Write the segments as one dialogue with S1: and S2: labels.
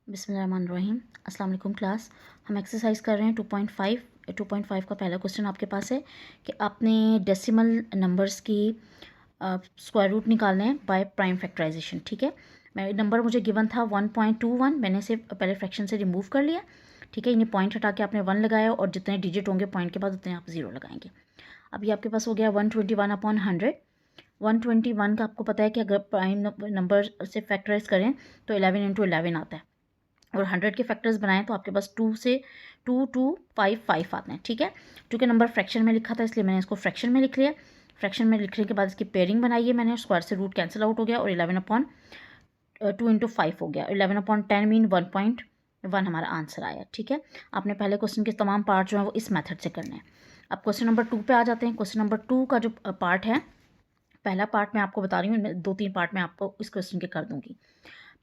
S1: बिस्मिल्लाहिर्रहमानिर्रहीम। अस्सलाम वालेकुम क्लास। हम एक्सरसाइज कर रहे हैं 2.5 का पहला क्वेश्चन आपके पास है कि आपने डेसिमल नंबर्स की स्क्वायर रूट निकालना है बाय प्राइम फैक्टराइजेशन। ठीक है, मैं नंबर मुझे गिवन था 1.21, मैंने इसे पहले फ्रैक्शन से रिमूव कर लिया। ठीक है, इन्हें पॉइंट हटा के आपने 1 लगाया और जितने डिजिट होंगे पॉइंट के बाद उतने आप 0 लगाएंगे। अब ये आपके पास हो गया 121/100। 121 का आपको पता है कि अगर प्राइम नंबर से फैक्टराइज करें तो 11 × 11 आता है, और 100 के फैक्टर्स बनाएं तो आपके पास 2 से 2255 आते हैं। ठीक है, क्योंकि नंबर फ्रैक्शन में लिखा था इसलिए मैंने इसको फ्रैक्शन में लिख लिया। फ्रैक्शन में लिखने के बाद इसकी पेयरिंग बनाई है मैंने, स्क्वायर से रूट कैंसिल आउट हो गया और 11/2 × 5 हो गया। 11/10 मीन 1.1 हमारा आंसर आया। ठीक है, आपने पहले क्वेश्चन के तमाम पार्ट जो है वो इस मेथड से करने हैं। अब क्वेश्चन नंबर 2 पे आ जाते हैं। क्वेश्चन नंबर 2 का जो पार्ट है, पहला पार्ट मैं आपको बता रही हूँ, 2-3 पार्ट मैं आपको इस क्वेश्चन के कर दूंगी।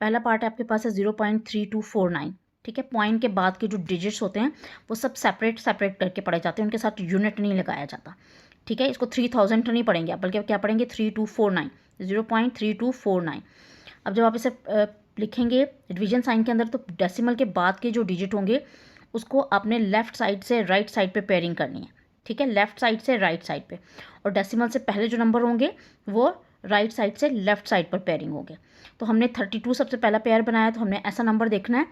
S1: पहला पार्ट है आपके पास है 0.3249। ठीक है, पॉइंट के बाद के जो डिजिट्स होते हैं वो सब सेपरेट करके पढ़े जाते हैं, उनके साथ यूनिट नहीं लगाया जाता। ठीक है, इसको 3000 नहीं पढ़ेंगे आप, बल्कि क्या पढ़ेंगे 3249, 0.3249। अब जब आप इसे लिखेंगे डिवीजन साइन के अंदर तो डेसिमल के बाद के जो डिजिट होंगे उसको आपने लेफ्ट साइड से राइट साइड पे पेयरिंग करनी है। ठीक है, लेफ्ट साइड से राइट साइड पे, और डेसिमल से पहले जो नंबर होंगे वो राइट साइड से लेफ्ट साइड पर पेयरिंग होंगे। तो हमने 32 सबसे पहला पेयर बनाया, तो हमने ऐसा नंबर देखना है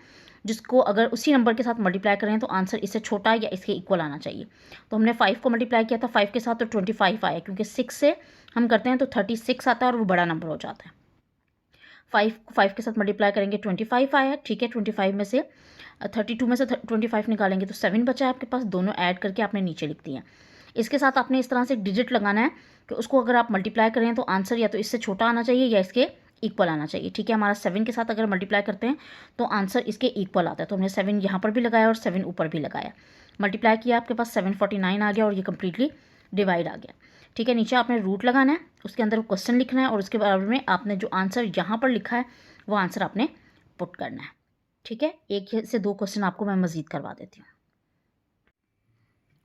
S1: जिसको अगर उसी नंबर के साथ मल्टीप्लाई करें तो आंसर इससे छोटा या इसके इक्वल आना चाहिए। तो हमने 5 को मल्टीप्लाई किया था 5 के साथ तो 25 आया, क्योंकि 6 से हम करते हैं तो 36 आता है और वो बड़ा नंबर हो जाता है। 5 के साथ मल्टीप्लाई करेंगे 25 आया। ठीक है, 25 में से 32 में से 25 निकालेंगे तो 7 बचा है आपके पास, दोनों ऐड करके आपने नीचे लिख दिया। इसके साथ आपने इस तरह से एक डिजिट लगाना है कि उसको अगर आप मल्टीप्लाई करें तो आंसर या तो इससे छोटा आना चाहिए या इसके इक्वल आना चाहिए। ठीक है, हमारा 7 के साथ अगर मल्टीप्लाई करते हैं तो आंसर इसके इक्वल आता है, तो हमने 7 यहाँ पर भी लगाया और 7 ऊपर भी लगाया, मल्टीप्लाई किया, आपके पास 749 आ गया और ये कम्प्लीटली डिवाइड आ गया। ठीक है, नीचे आपने रूट लगाना है, उसके अंदर क्वेश्चन लिखना है और उसके बराबर में आपने जो आंसर यहाँ पर लिखा है वो आंसर आपने पुट करना है। ठीक है, एक से 2 क्वेश्चन आपको मैं मजीद करवा देती हूँ।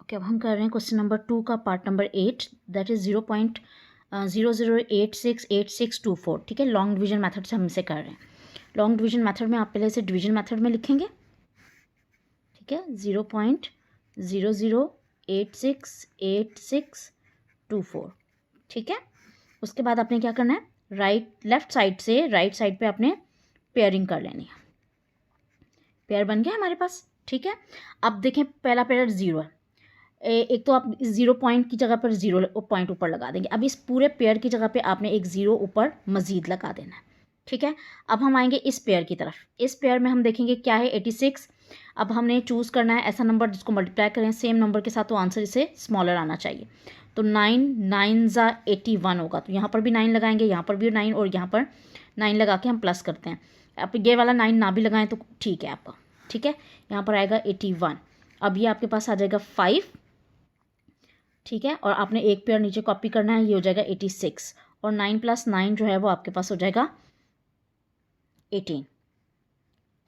S1: ओके, अब हम कर रहे हैं क्वेश्चन नंबर 2 का पार्ट नंबर 8, दैट इज़ 0.00868624। ठीक है, लॉन्ग डिवीजन मेथड से हम इसे कर रहे हैं। लॉन्ग डिवीजन मेथड में आप पहले इसे डिवीजन मेथड में लिखेंगे। ठीक है, 0.00868624। ठीक है, उसके बाद आपने क्या करना है, लेफ्ट साइड से राइट साइड पे आपने पेयरिंग कर लेनी है। पेयर बन गया हमारे पास। ठीक है, अब देखें पहला पेयर 0 है, एक तो आप 0 पॉइंट की जगह पर 0 पॉइंट ऊपर लगा देंगे। अब इस पूरे पेयर की जगह पे आपने एक 0 ऊपर मजीद लगा देना है। ठीक है, अब हम आएंगे इस पेयर की तरफ। इस पेयर में हम देखेंगे क्या है 86। अब हमने चूज़ करना है ऐसा नंबर जिसको मल्टीप्लाई करें सेम नंबर के साथ तो आंसर इसे स्मॉलर आना चाहिए। तो 9×9 = 81 होगा, तो यहाँ पर भी 9 लगाएंगे, यहाँ पर भी 9 और यहाँ पर 9 लगा के हम प्लस करते हैं। आप ये वाला 9 ना भी लगाएं तो ठीक है आपका। ठीक है, यहाँ पर आएगा 81। अब ये आपके पास आ जाएगा 5। ठीक है, और आपने एक पेयर नीचे कॉपी करना है, ये हो जाएगा 86 और 9 + 9 जो है वो आपके पास हो जाएगा 18।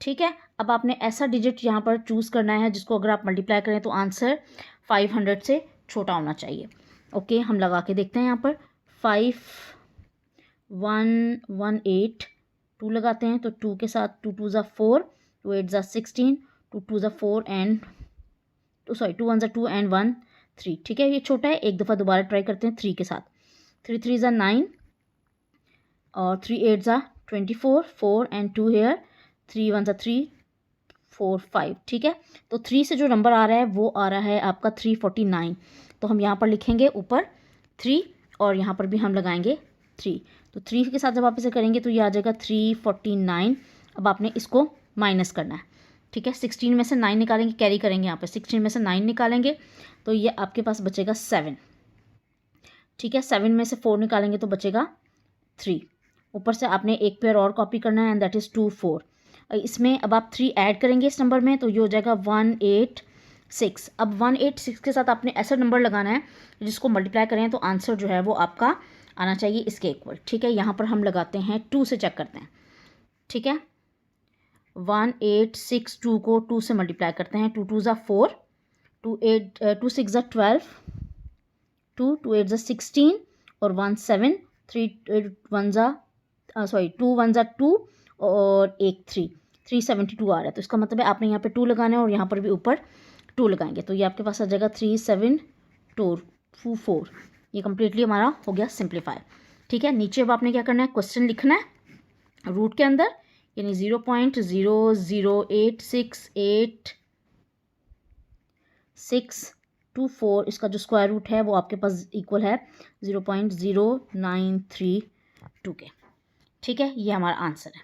S1: ठीक है, अब आपने ऐसा डिजिट यहाँ पर चूज़ करना है जिसको अगर आप मल्टीप्लाई करें तो आंसर 500 से छोटा होना चाहिए। ओके, हम लगा के देखते हैं। यहाँ पर 5118 2 लगाते हैं तो 2 के साथ 2 2 ज़ा 4, 2 8 ज़ा 16, 2 2 ज़ा 4 एंड 2 1 ज़ा 2 एंड 1 3। ठीक है, ये छोटा है, एक दफ़ा दोबारा ट्राई करते हैं 3 के साथ। 3 3 ज़ा 9 और 3 8 ज़ा 24, 4 एंड 2 हेयर, 3 1 ज़ा 3, 4 5। ठीक है, तो 3 से जो नंबर आ रहा है वो आ रहा है आपका 349। तो हम यहाँ पर लिखेंगे ऊपर 3 और यहाँ पर भी हम लगाएंगे 3। तो 3 के साथ जब आप इसे करेंगे तो ये आ जाएगा 349। अब आपने इसको माइनस करना है। ठीक है, 16 में से 9 निकालेंगे, कैरी करेंगे, यहाँ पर 16 में से 9 निकालेंगे तो ये आपके पास बचेगा 7। ठीक है, 7 में से 4 निकालेंगे तो बचेगा 3। ऊपर से आपने एक पेयर और कॉपी करना है एंड दैट इज़ 2 4। इसमें अब आप 3 ऐड करेंगे इस नंबर में तो ये हो जाएगा 186। अब 186 के साथ आपने ऐसा नंबर लगाना है जिसको मल्टीप्लाई करें तो आंसर जो है वो आपका आना चाहिए इसके इक्वल। ठीक है, यहाँ पर हम लगाते हैं 2 से चेक करते हैं। ठीक है, 1862 को 2 से मल्टीप्लाई करते हैं। 2 2 ज़ा 4, 2 6 ज़ा 12, 2 8 ज़ा 16 और 1 7, 3 1 ज़ा 2 1 ज़ा 2 और एक 3, 372 आ रहा है, तो इसका मतलब है आपने यहाँ पे 2 लगाना है और यहाँ पर भी ऊपर 2 लगाएंगे, तो ये आपके पास आ जाएगा 372 ये कम्प्लीटली हमारा हो गया सिंप्लीफाई। ठीक है, नीचे अब आपने क्या करना है, क्वेश्चन लिखना है रूट के अंदर, यानी 0.00868 इसका जो स्क्वायर रूट है वो आपके पास इक्वल है 0.0932 के। ठीक है, ये हमारा आंसर है।